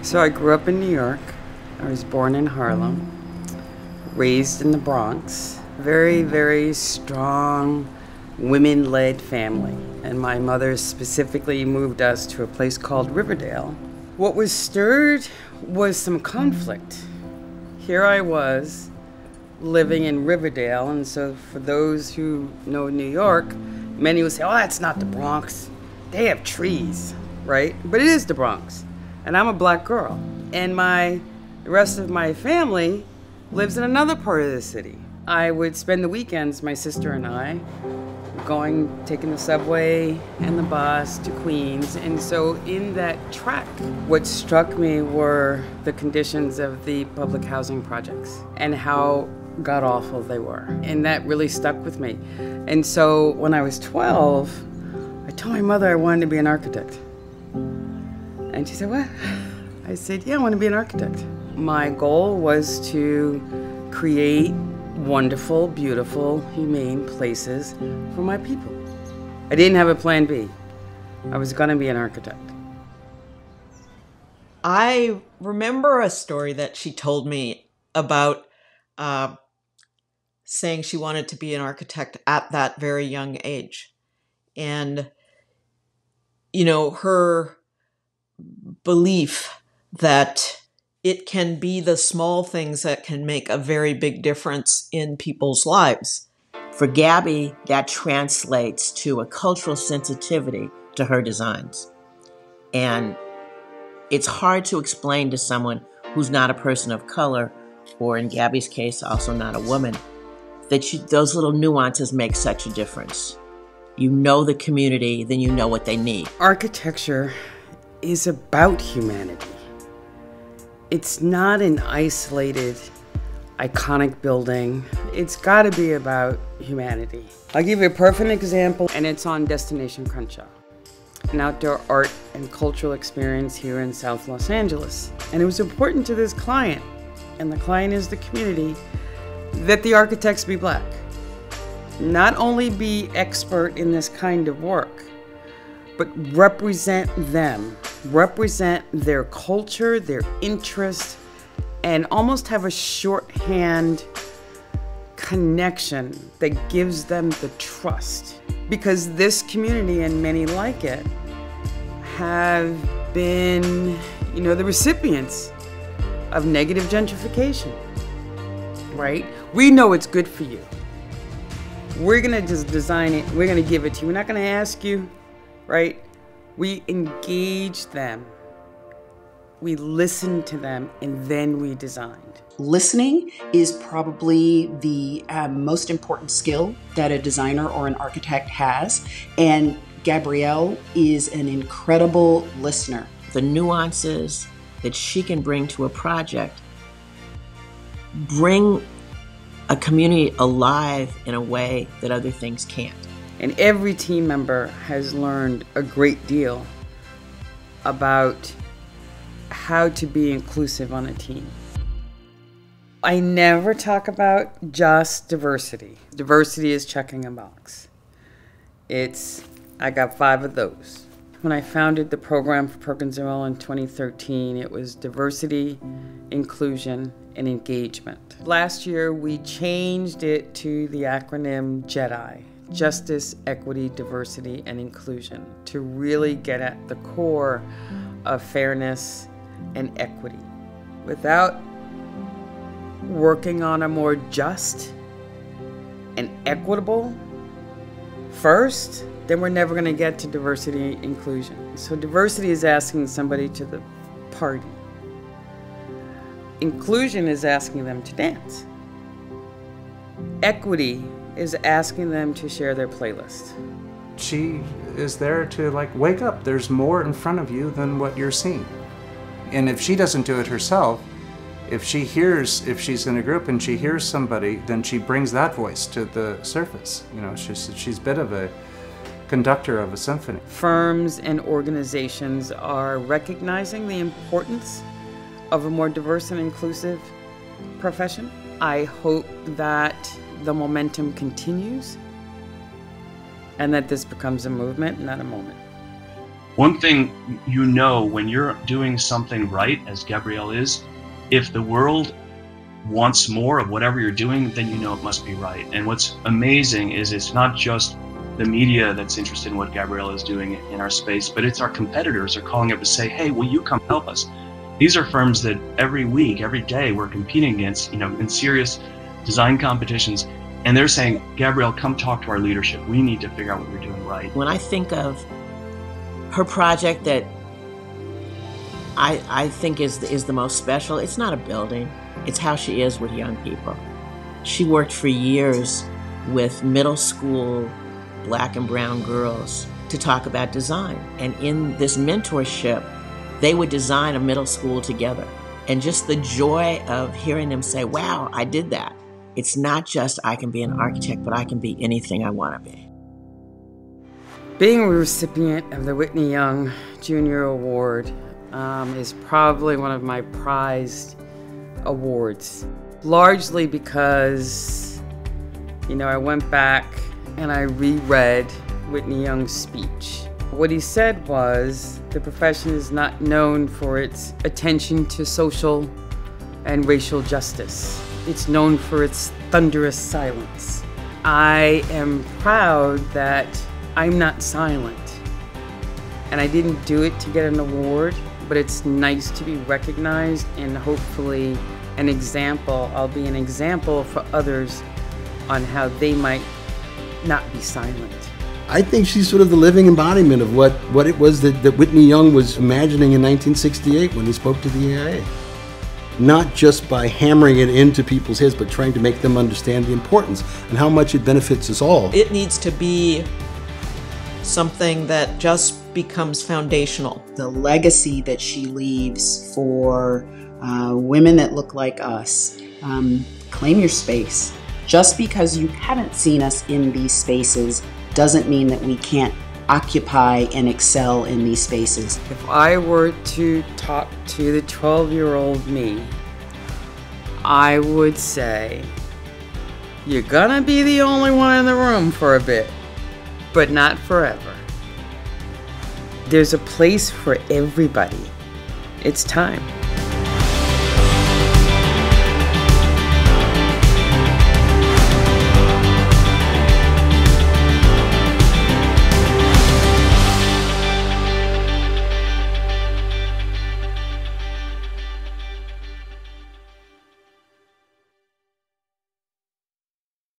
So I grew up in New York. I was born in Harlem, raised in the Bronx. Very, very strong, women-led family. And my mother specifically moved us to a place called Riverdale. What was stirred was some conflict. Here I was, living in Riverdale, and so for those who know New York, many would say, oh, that's not the Bronx. They have trees, right? But it is the Bronx. And I'm a black girl. And the rest of my family lives in another part of the city. I would spend the weekends, my sister and I, taking the subway and the bus to Queens. And so in that trek, what struck me were the conditions of the public housing projects and how god-awful they were. And that really stuck with me. And so when I was 12, I told my mother I wanted to be an architect. And she said, what? I said, yeah, I want to be an architect. My goal was to create wonderful, beautiful, humane places for my people. I didn't have a plan B. I was going to be an architect. I remember a story that she told me about saying she wanted to be an architect at that very young age. And, you know, her belief that it can be the small things that can make a very big difference in people's lives. For Gabby, that translates to a cultural sensitivity to her designs. And it's hard to explain to someone who's not a person of color, or in Gabby's case, also not a woman, that those little nuances make such a difference. You know the community, then you know what they need. Architecture is about humanity. It's not an isolated, iconic building. It's got to be about humanity. I'll give you a perfect example, and it's on Destination CRENSHAW, an outdoor art and cultural experience here in South Los Angeles. And it was important to this client, and the client is the community, that the architects be black. Not only be expert in this kind of work, but represent them, represent their culture, their interest, and almost have a shorthand connection that gives them the trust. Because this community and many like it have been, you know, the recipients of negative gentrification, right? We know it's good for you. We're gonna just design it, we're gonna give it to you. We're not gonna ask you, right? We engage them, we listen to them, and then we designed. Listening is probably the most important skill that a designer or an architect has, and Gabrielle is an incredible listener. The nuances that she can bring to a project bring a community alive in a way that other things can't. And every team member has learned a great deal about how to be inclusive on a team. I never talk about just diversity. Diversity is checking a box. I got 5 of those. When I founded the program for Perkins&Will in 2013, it was diversity, inclusion, and engagement. Last year, we changed it to the acronym JEDI, Justice, Equity, Diversity, and Inclusion, to really get at the core of fairness and equity. Without working on a more just and equitable first, then we're never going to get to diversity and inclusion. So diversity is asking somebody to the party. Inclusion is asking them to dance. Equity is asking them to share their playlist. She is there to wake up. There's more in front of you than what you're seeing. And if she doesn't do it herself, if she's in a group and she hears somebody, then she brings that voice to the surface. You know, she's a bit of a conductor of a symphony. Firms and organizations are recognizing the importance of a more diverse and inclusive profession. I hope that the momentum continues and that this becomes a movement, not a moment. One thing you know when you're doing something right, as Gabrielle is, if the world wants more of whatever you're doing, then you know it must be right. And what's amazing is it's not just the media that's interested in what Gabrielle is doing in our space, but it's our competitors are calling up to say, hey, will you come help us? These are firms that every week, every day, we're competing against, in serious design competitions. And they're saying, Gabrielle, come talk to our leadership. We need to figure out what we're doing right. When I think of her project that I think is the most special, it's not a building. It's how she is with young people. She worked for years with middle school Black and brown girls to talk about design. And in this mentorship, they would design a middle school together. And just the joy of hearing them say, wow, I did that. It's not just I can be an architect, but I can be anything I want to be. Being a recipient of the Whitney Young Junior Award is probably one of my prized awards, largely because, I went back and I reread Whitney Young's speech. What he said was, the profession is not known for its attention to social and racial justice. It's known for its thunderous silence. I am proud that I'm not silent. And I didn't do it to get an award, but it's nice to be recognized and hopefully an example. I'll be an example for others on how they might not be silent. I think she's sort of the living embodiment of what it was that Whitney Young was imagining in 1968 when he spoke to the AIA. Not just by hammering it into people's heads, but trying to make them understand the importance and how much it benefits us all. It needs to be something that just becomes foundational. The legacy that she leaves for women that look like us. Claim your space. Just because you haven't seen us in these spaces doesn't mean that we can't occupy and excel in these spaces. If I were to talk to the 12-year-old me, I would say, you're gonna be the only one in the room for a bit, but not forever. There's a place for everybody. It's time.